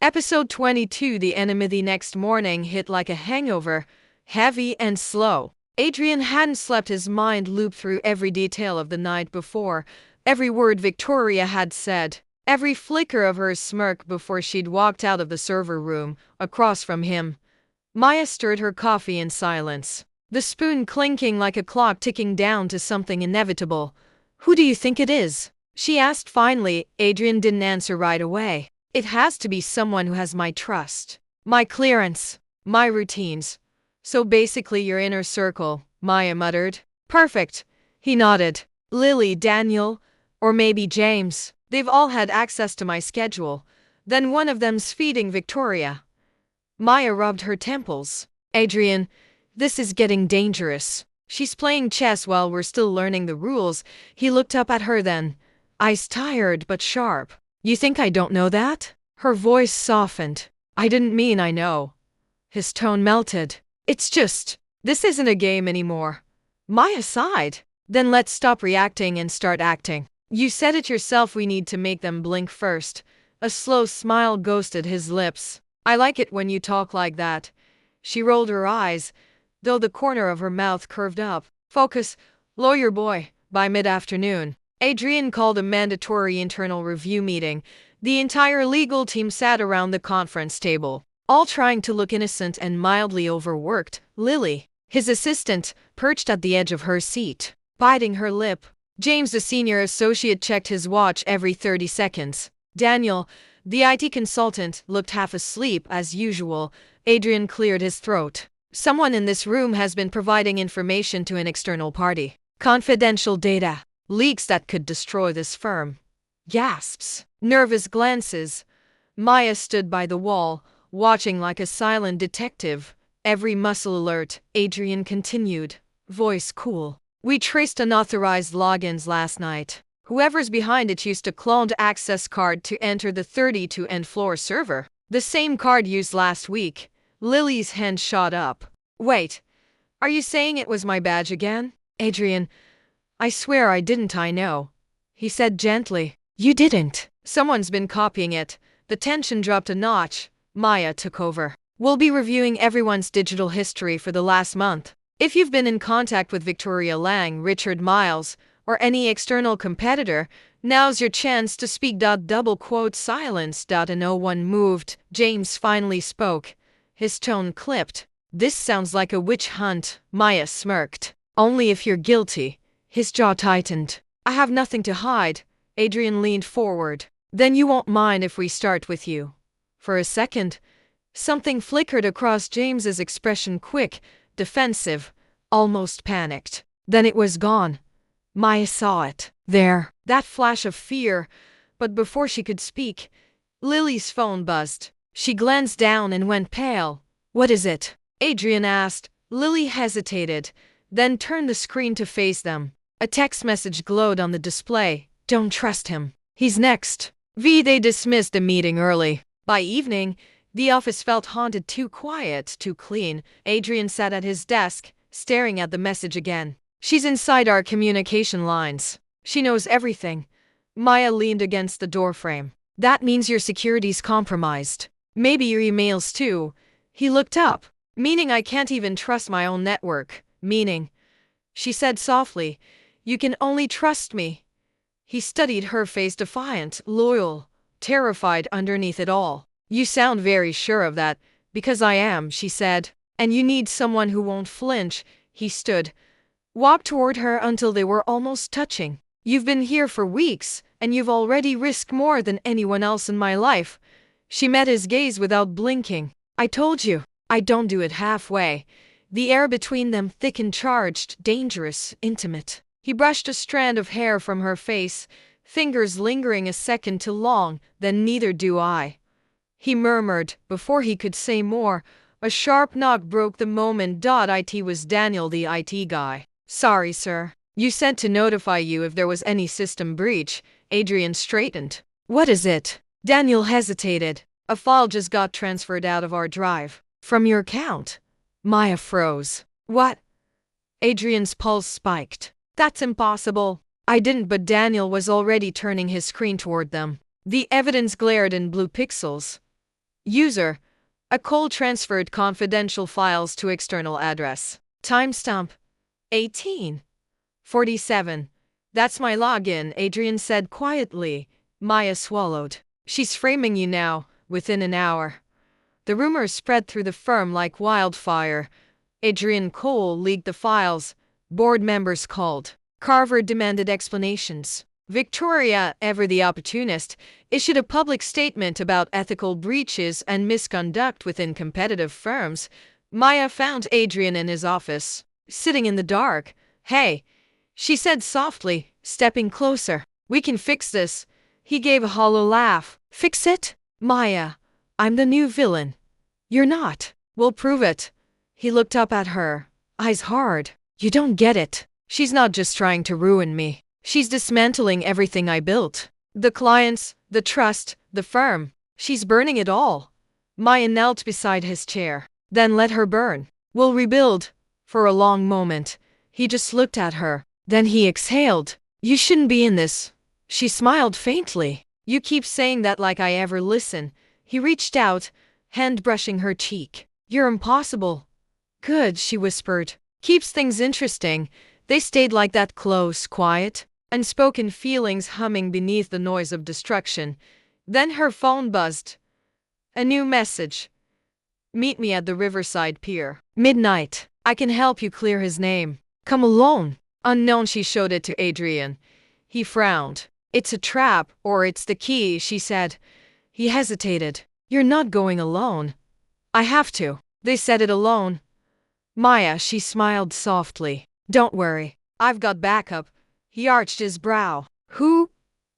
Episode 22. The enemy. The next morning hit like a hangover, heavy and slow. Adrian hadn't slept. His mind looped through every detail of the night before, every word Victoria had said, every flicker of her smirk before she'd walked out of the server room across from him. Maya stirred her coffee in silence, the spoon clinking like a clock ticking down to something inevitable. "Who do you think it is?" she asked finally. Adrian didn't answer right away. "It has to be someone who has my trust, my clearance, my routines. So basically your inner circle," Maya muttered. "Perfect." He nodded. "Lily, Daniel, or maybe James. They've all had access to my schedule. Then one of them's feeding Victoria." Maya rubbed her temples. "Adrian, this is getting dangerous. She's playing chess while we're still learning the rules." He looked up at her then, eyes tired but sharp. "You think I don't know that?" Her voice softened. "I didn't mean I know." His tone melted. "It's just, this isn't a game anymore." Maya sighed. "Then let's stop reacting and start acting. You said it yourself, we need to make them blink first." A slow smile ghosted his lips. "I like it when you talk like that." She rolled her eyes, though the corner of her mouth curved up. "Focus, lawyer boy." By mid-afternoon, Adrian called a mandatory internal review meeting. The entire legal team sat around the conference table, all trying to look innocent and mildly overworked. Lily, his assistant, perched at the edge of her seat, biting her lip. James, the senior associate, checked his watch every 30 seconds. Daniel, the IT consultant, looked half asleep as usual. Adrian cleared his throat. "Someone in this room has been providing information to an external party. Confidential data. Leaks that could destroy this firm." Gasps. Nervous glances. Maya stood by the wall, watching like a silent detective, every muscle alert. Adrian continued, voice cool. "We traced unauthorized logins last night. Whoever's behind it used a cloned access card to enter the 32 end floor server. The same card used last week." Lily's hand shot up. "Wait, are you saying it was my badge again?" "Adrian, I swear I didn't. I know," he said gently. "You didn't." "Someone's been copying it." The tension dropped a notch. Maya took over. "We'll be reviewing everyone's digital history for the last month. If you've been in contact with Victoria Lang, Richard Miles, or any external competitor, now's your chance to speak." Double quote silence. And no one moved. James finally spoke. His tone clipped. "This sounds like a witch hunt." Maya smirked. "Only if you're guilty." His jaw tightened. "I have nothing to hide." Adrian leaned forward. "Then you won't mind if we start with you." For a second, something flickered across James's expression, quick, defensive, almost panicked. Then it was gone. Maya saw it. There, that flash of fear. But before she could speak, Lily's phone buzzed. She glanced down and went pale. "What is it?" Adrian asked. Lily hesitated, then turned the screen to face them. A text message glowed on the display. "Don't trust him. He's next." They dismissed the meeting early. By evening, the office felt haunted, too quiet, too clean. Adrian sat at his desk, staring at the message again. "She's inside our communication lines. She knows everything." Maya leaned against the doorframe. "That means your security's compromised. Maybe your emails too." He looked up. "Meaning I can't even trust my own network." "Meaning," she said softly, "you can only trust me." He studied her face, defiant, loyal, terrified underneath it all. "You sound very sure of that." "Because I am," she said. "And you need someone who won't flinch." He stood, walked toward her until they were almost touching. "You've been here for weeks, and you've already risked more than anyone else in my life." She met his gaze without blinking. "I told you, I don't do it halfway." The air between them thick and charged, dangerous, intimate. He brushed a strand of hair from her face, fingers lingering a second too long. "Then neither do I," he murmured. Before he could say more, a sharp knock broke the moment. It was Daniel, the IT guy. "Sorry, sir. You said to notify you if there was any system breach." Adrian straightened. "What is it?" Daniel hesitated. "A file just got transferred out of our drive." "From your account?" Maya froze. "What?" Adrian's pulse spiked. "That's impossible." "I didn't," but Daniel was already turning his screen toward them. The evidence glared in blue pixels. User. A call transferred confidential files to external address. Timestamp. 18:47. That's my login, Adrian said quietly. Maya swallowed. She's framing you now, within an hour. The rumors spread through the firm like wildfire. Adrian Cole leaked the files. Board members called. Carver demanded explanations. Victoria, ever the opportunist, issued a public statement about ethical breaches and misconduct within competitive firms. Maya found Adrian in his office, sitting in the dark. "Hey," she said softly, stepping closer. "We can fix this." He gave a hollow laugh. "Fix it? Maya, I'm the new villain. You're not." "We'll prove it." He looked up at her, eyes hard. "You don't get it. She's not just trying to ruin me. She's dismantling everything I built. The clients, the trust, the firm. She's burning it all." Maya knelt beside his chair. "Then let her burn. We'll rebuild." For a long moment, he just looked at her. Then he exhaled. "You shouldn't be in this." She smiled faintly. "You keep saying that like I ever listen." He reached out, hand brushing her cheek. "You're impossible." "Good," she whispered. "Keeps things interesting." They stayed like that, close, quiet, unspoken feelings humming beneath the noise of destruction. Then her phone buzzed. A new message. "Meet me at the Riverside Pier. Midnight. I can help you clear his name. Come alone." Unknown, she showed it to Adrian. He frowned. "It's a trap, or it's the key," she said. He hesitated. "You're not going alone." "I have to." They said it alone. "Maya," she smiled softly. "Don't worry. I've got backup." He arched his brow. "Who?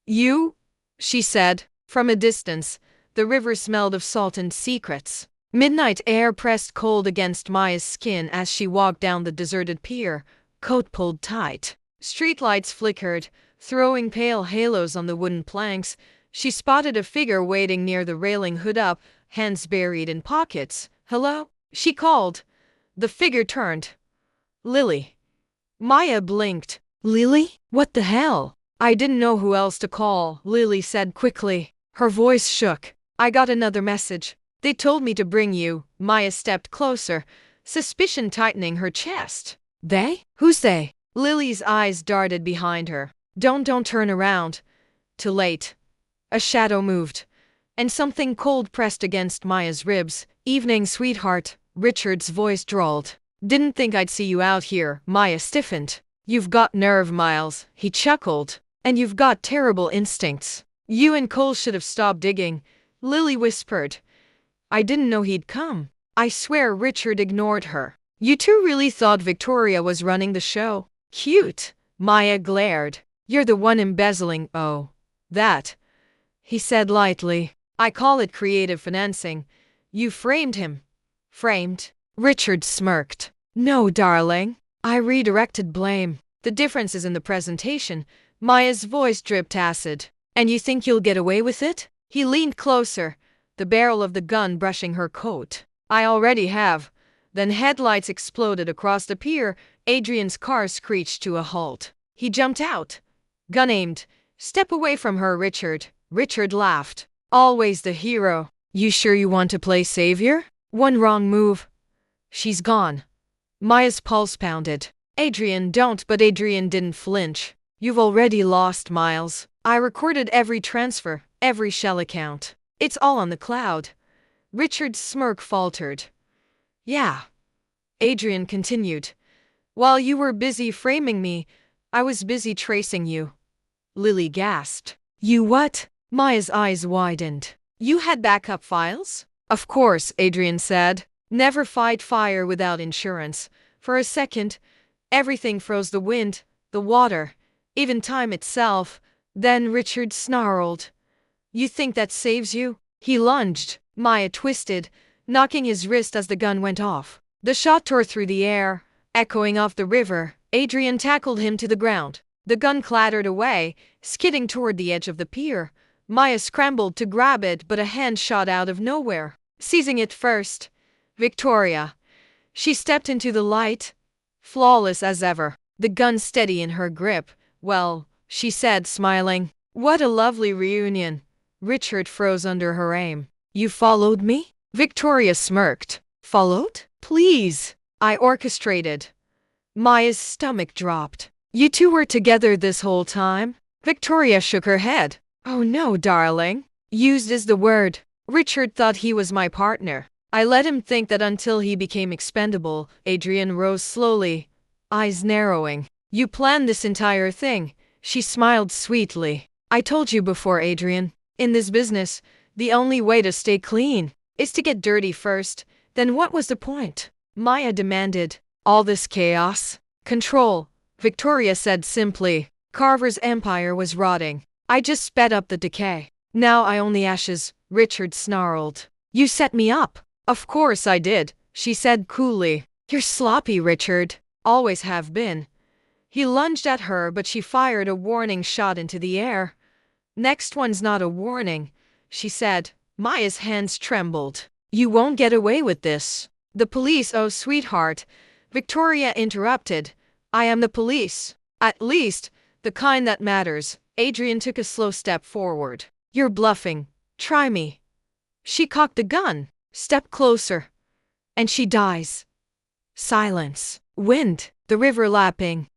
You?" she said. From a distance, the river smelled of salt and secrets. Midnight air pressed cold against Maya's skin as she walked down the deserted pier, coat pulled tight. Streetlights flickered, throwing pale halos on the wooden planks. She spotted a figure waiting near the railing, hood up, hands buried in pockets. "Hello?" she called. The figure turned. "Lily." Maya blinked. "Lily? What the hell?" "I didn't know who else to call," Lily said quickly. Her voice shook. "I got another message. They told me to bring you." Maya stepped closer, suspicion tightening her chest. "They? Who's they?" Lily's eyes darted behind her. Don't turn around." Too late. A shadow moved, and something cold pressed against Maya's ribs. "Evening, sweetheart," Richard's voice drawled. "Didn't think I'd see you out here." Maya stiffened. "You've got nerve, Miles," he chuckled. "And you've got terrible instincts. You and Cole should have stopped digging." Lily whispered. "I didn't know he'd come." "I swear," Richard ignored her. "You two really thought Victoria was running the show?" "Cute." Maya glared. "You're the one embezzling." "Oh, that," he said lightly. "I call it creative financing." "You framed him." "Framed?" Richard smirked. "No, darling. I redirected blame. The difference is in the presentation." Maya's voice dripped acid. "And you think you'll get away with it?" He leaned closer, the barrel of the gun brushing her coat. "I already have." Then headlights exploded across the pier. Adrian's car screeched to a halt. He jumped out, gun aimed. "Step away from her, Richard." Richard laughed. "Always the hero. You sure you want to play savior? One wrong move. She's gone." Maya's pulse pounded. "Adrian, don't." But Adrian didn't flinch. "You've already lost, Miles. I recorded every transfer, every shell account. It's all on the cloud." Richard's smirk faltered. "Yeah." Adrian continued. "While you were busy framing me, I was busy tracing you." Lily gasped. "You what?" Maya's eyes widened. "You had backup files?" "Of course," Adrian said. "Never fight fire without insurance." For a second, everything froze: the wind, the water, even time itself. Then Richard snarled. "You think that saves you?" He lunged. Maya twisted, knocking his wrist as the gun went off. The shot tore through the air, echoing off the river. Adrian tackled him to the ground. The gun clattered away, skidding toward the edge of the pier. Maya scrambled to grab it, but a hand shot out of nowhere, seizing it first. Victoria. She stepped into the light, flawless as ever, the gun steady in her grip. "Well," she said, smiling. "What a lovely reunion." Richard froze under her aim. You followed me? Victoria smirked. Followed? Please. I orchestrated. Maya's stomach dropped. You two were together this whole time? Victoria shook her head. Oh no, darling. Used is the word. Richard thought he was my partner. I let him think that until he became expendable. Adrian rose slowly, eyes narrowing. You planned this entire thing. She smiled sweetly. I told you before, Adrian. In this business, the only way to stay clean is to get dirty first. Then what was the point? Maya demanded. All this chaos? Control, Victoria said simply. Carver's empire was rotting. I just sped up the decay. Now I own the ashes, Richard snarled. You set me up. Of course I did, she said coolly. You're sloppy, Richard. Always have been. He lunged at her, but she fired a warning shot into the air. Next one's not a warning, she said. Maya's hands trembled. You won't get away with this. The police, oh sweetheart, Victoria interrupted. I am the police. At least, the kind that matters. Adrian took a slow step forward. You're bluffing. Try me. She cocked the gun. Step closer. And she dies. Silence. Wind. The river lapping.